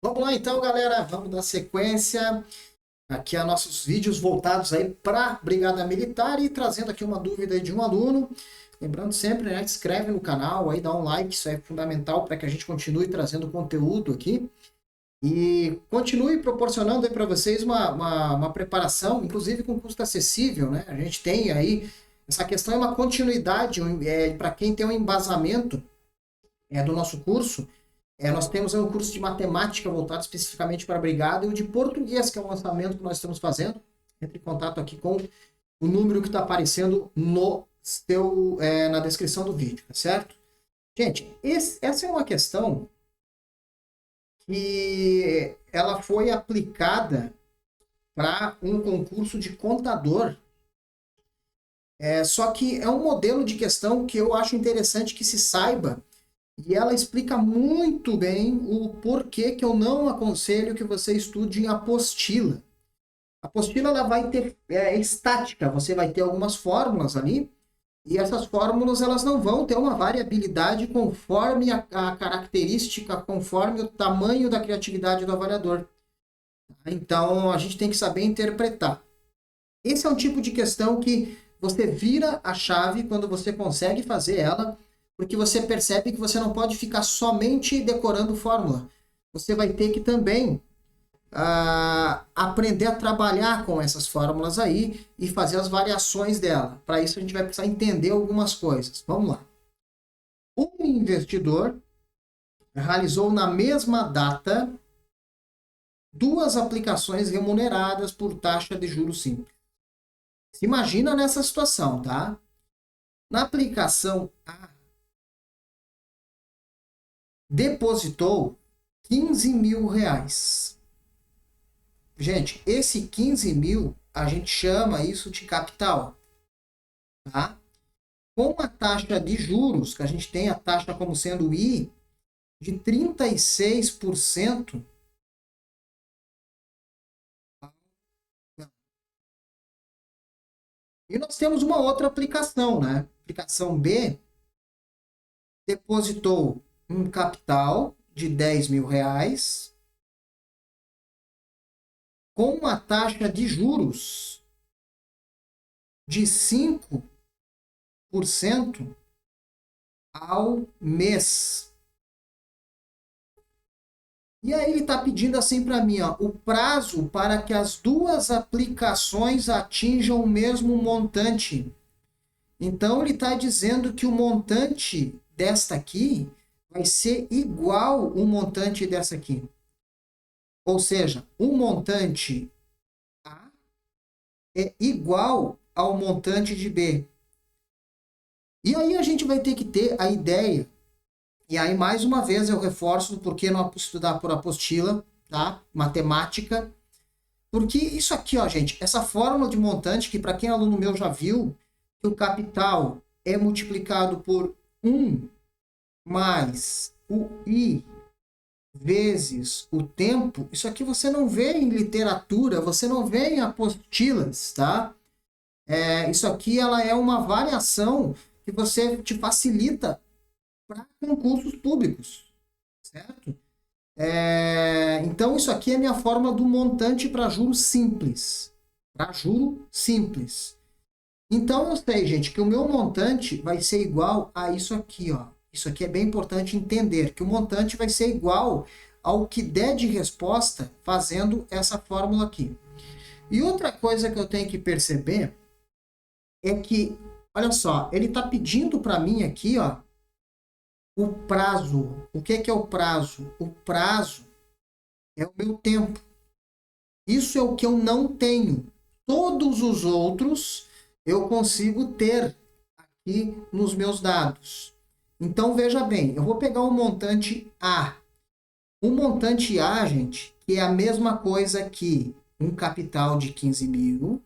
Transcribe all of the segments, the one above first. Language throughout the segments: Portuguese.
Vamos lá então, galera. Vamos dar sequência aqui a nossos vídeos voltados aí para Brigada Militar e trazendo aqui uma dúvida aí de um aluno. Lembrando sempre, né, inscreve no canal, aí dá um like, isso é fundamental para que a gente continue trazendo conteúdo aqui e continue proporcionando aí para vocês uma preparação, inclusive com custo acessível, né? A gente tem aí essa questão é uma continuidade para quem tem um embasamento do nosso curso. Nós temos um curso de matemática voltado especificamente para a Brigada e o de português, que é um lançamento que nós estamos fazendo. Entre em contato aqui com o número que está aparecendo na descrição do vídeo, tá certo? Gente, essa é uma questão que ela foi aplicada para um concurso de contador. Só que é um modelo de questão que eu acho interessante que se saiba. E ela explica muito bem o porquê que eu não aconselho que você estude em apostila. A apostila ela vai ter estática, você vai ter algumas fórmulas ali, e essas fórmulas elas não vão ter uma variabilidade conforme a característica, conforme o tamanho da criatividade do avaliador. Então a gente tem que saber interpretar. Esse é um tipo de questão que você vira a chave quando você consegue fazer ela, porque você percebe que você não pode ficar somente decorando fórmula. Você vai ter que também aprender a trabalhar com essas fórmulas aí e fazer as variações dela. Para isso a gente vai precisar entender algumas coisas. Vamos lá. Um investidor realizou na mesma data 2 aplicações remuneradas por taxa de juros simples. Se imagina nessa situação, tá? Na aplicação A, depositou 15 mil reais. Gente, esse 15 mil, a gente chama isso de capital. Tá? Com a taxa de juros, que a gente tem a taxa como sendo I, de 36%. E nós temos uma outra aplicação, né? Aplicação B, depositou um capital de 10 mil reais com uma taxa de juros de 5% ao mês. E aí ele está pedindo assim para mim, ó, o prazo para que as 2 aplicações atinjam o mesmo montante. Então ele está dizendo que o montante desta aqui vai ser igual ao montante dessa aqui. Ou seja, o montante A é igual ao montante de B. E aí a gente vai ter que ter a ideia. E aí, mais uma vez, eu reforço porque não estudar por apostila, tá? Matemática. Porque isso aqui, ó, gente, essa fórmula de montante, que para quem é aluno meu já viu, que o capital é multiplicado por 1 mais o I vezes o tempo, isso aqui você não vê em literatura, você não vê em apostilas, tá? Isso aqui ela é uma variação que você te facilita para concursos públicos, certo? Então, isso aqui é minha fórmula do montante para juro simples. Para juro simples. Então, eu sei, gente, que o meu montante vai ser igual a isso aqui, ó. Isso aqui é bem importante entender, que o montante vai ser igual ao que der de resposta fazendo essa fórmula aqui. E outra coisa que eu tenho que perceber é que, olha só, ele está pedindo para mim aqui, ó, o prazo. O que é o prazo? O prazo é o meu tempo. Isso é o que eu não tenho. Todos os outros eu consigo ter aqui nos meus dados. Então, veja bem, eu vou pegar o montante A. O montante A, gente, que é a mesma coisa que um capital de 15 mil.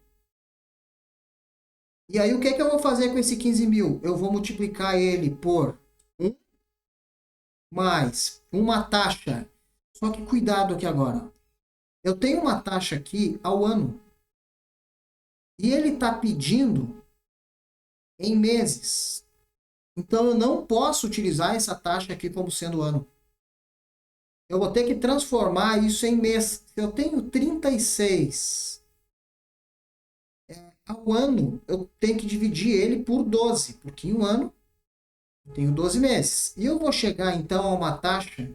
E aí, o que eu vou fazer com esse 15 mil? Eu vou multiplicar ele por 1 mais uma taxa. Só que cuidado aqui agora. Eu tenho uma taxa aqui ao ano. E ele está pedindo em meses. Então, eu não posso utilizar essa taxa aqui como sendo ano. eu vou ter que transformar isso em mês. Se eu tenho 36 ao ano, eu tenho que dividir ele por 12, porque em um ano eu tenho 12 meses. E eu vou chegar então a uma taxa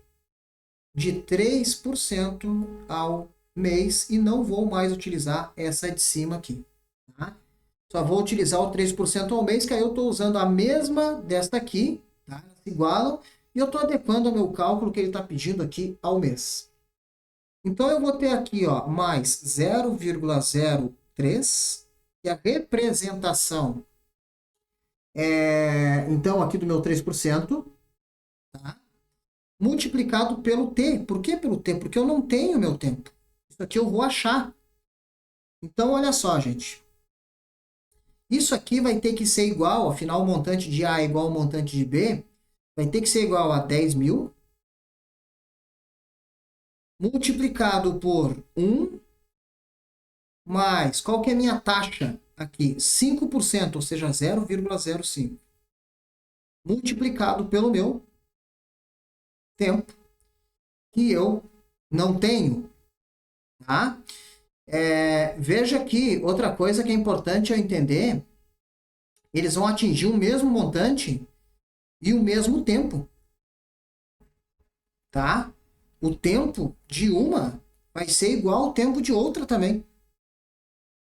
de 3% ao mês e não vou mais utilizar essa de cima aqui. Tá? Só vou utilizar o 3% ao mês, que aí eu estou usando a mesma desta aqui, tá? Elas se igualam, e eu estou adequando ao meu cálculo que ele está pedindo aqui ao mês. Então, eu vou ter aqui ó, mais 0,03, que é a representação, então, aqui do meu 3%, tá? Multiplicado pelo T. Por que pelo T? Porque eu não tenho meu tempo. Isso aqui eu vou achar. Então, olha só, gente. Isso aqui vai ter que ser igual, afinal, o montante de A é igual ao montante de B, vai ter que ser igual a 10.000, multiplicado por 1, mais, qual que é a minha taxa aqui? 5%, ou seja, 0,05. Multiplicado pelo meu tempo, que eu não tenho. Tá? Veja aqui, outra coisa que é importante eu entender, eles vão atingir o mesmo montante e o mesmo tempo. Tá? O tempo de uma vai ser igual ao tempo de outra também.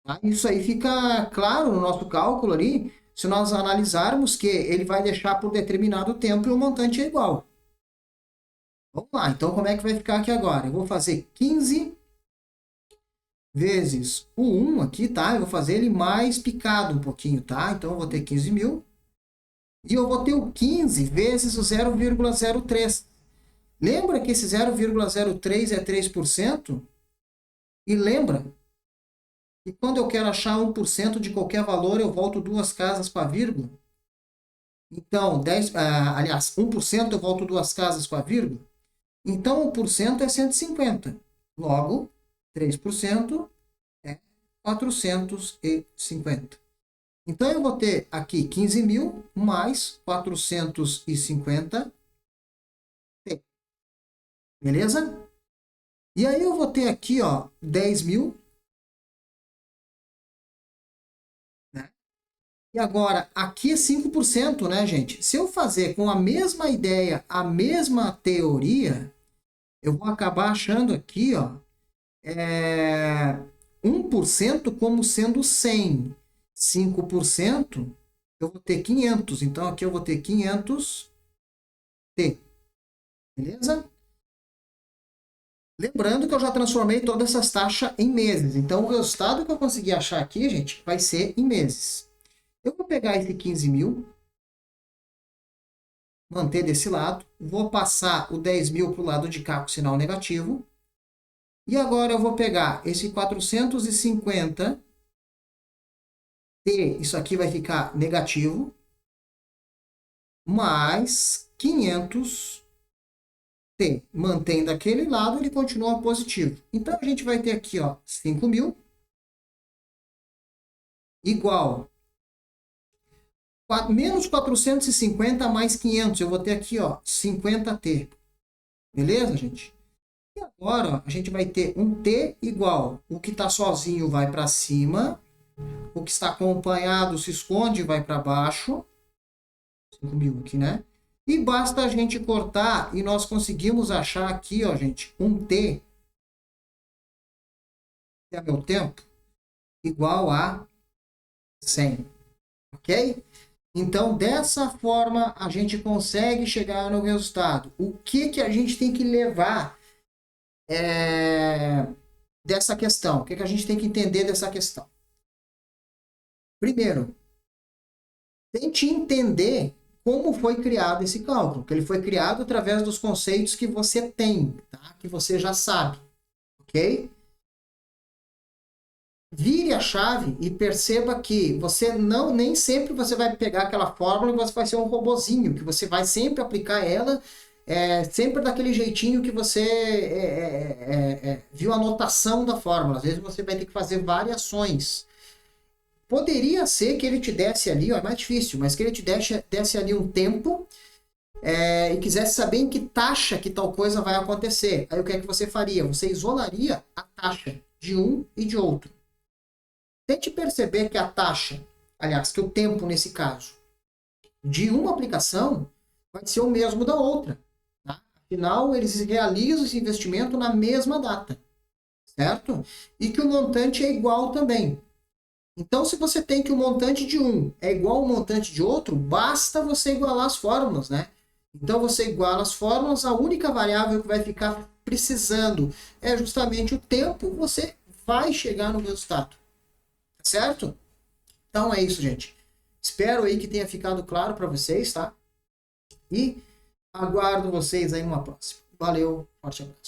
Tá? Isso aí fica claro no nosso cálculo ali, se nós analisarmos que ele vai deixar por determinado tempo e o montante é igual. Vamos lá, então como é que vai ficar aqui agora? Eu vou fazer 15 vezes o 1 aqui, tá? Eu vou fazer ele mais picado um pouquinho, tá? Então eu vou ter 15.000. E eu vou ter o 15 vezes o 0,03. Lembra que esse 0,03 é 3%? E lembra que quando eu quero achar 1% de qualquer valor, eu volto duas casas para a vírgula. Então, 1% eu volto duas casas com a vírgula. Então, 1% é 150. Logo, 3% é 450. Então, eu vou ter aqui 15.000 mais 450. Beleza? E aí eu vou ter aqui, ó, 10.000. Né? E agora, aqui é 5%, né, gente? Se eu fazer com a mesma ideia, a mesma teoria, eu vou acabar achando aqui, ó, 1% como sendo 100. 5%, eu vou ter 500. Então, aqui eu vou ter 500 T. Beleza? Lembrando que eu já transformei todas essas taxas em meses. Então, o resultado que eu consegui achar aqui, gente, vai ser em meses. Eu vou pegar esse 15.000, manter desse lado, vou passar o 10.000 para o lado de cá com sinal negativo. E agora eu vou pegar esse 450, T, isso aqui vai ficar negativo, mais 500 T. Mantém daquele lado, ele continua positivo. Então, a gente vai ter aqui, ó, 5.000 igual menos 450 mais 500. Eu vou ter aqui, ó, 50T. Beleza, gente? E agora, ó, a gente vai ter um T igual. O que está sozinho vai para cima. O que está acompanhado se esconde e vai para baixo. 5.000 aqui, né? E basta a gente cortar e nós conseguimos achar aqui, ó, gente, um T, que é meu tempo, igual a 100. Ok? Então, dessa forma, a gente consegue chegar no resultado. O que a gente tem que levar dessa questão? O que a gente tem que entender dessa questão? Primeiro, tente entender como foi criado esse cálculo, que ele foi criado através dos conceitos que você tem, tá? Que você já sabe, ok? Vire a chave e perceba que você nem sempre você vai pegar aquela fórmula e você vai ser um robozinho, que você vai sempre aplicar ela sempre daquele jeitinho que você viu a notação da fórmula. Às vezes você vai ter que fazer variações. Poderia ser que ele te desse ali, ó, é mais difícil, mas que ele te desse ali um tempo e quisesse saber em que taxa que tal coisa vai acontecer, aí o que é que você faria? Você isolaria a taxa de um e de outro. Tente perceber que a taxa, aliás, que o tempo nesse caso, de uma aplicação vai ser o mesmo da outra. Tá? Afinal, eles realizam esse investimento na mesma data, certo? E que o montante é igual também. Então, se você tem que o montante de um é igual ao montante de outro, basta você igualar as fórmulas, né? Então, você iguala as fórmulas, a única variável que vai ficar precisando é justamente o tempo, você vai chegar no resultado. Tá certo? Então, é isso, gente. Espero aí que tenha ficado claro para vocês, tá? E aguardo vocês aí numa próxima. Valeu, forte abraço.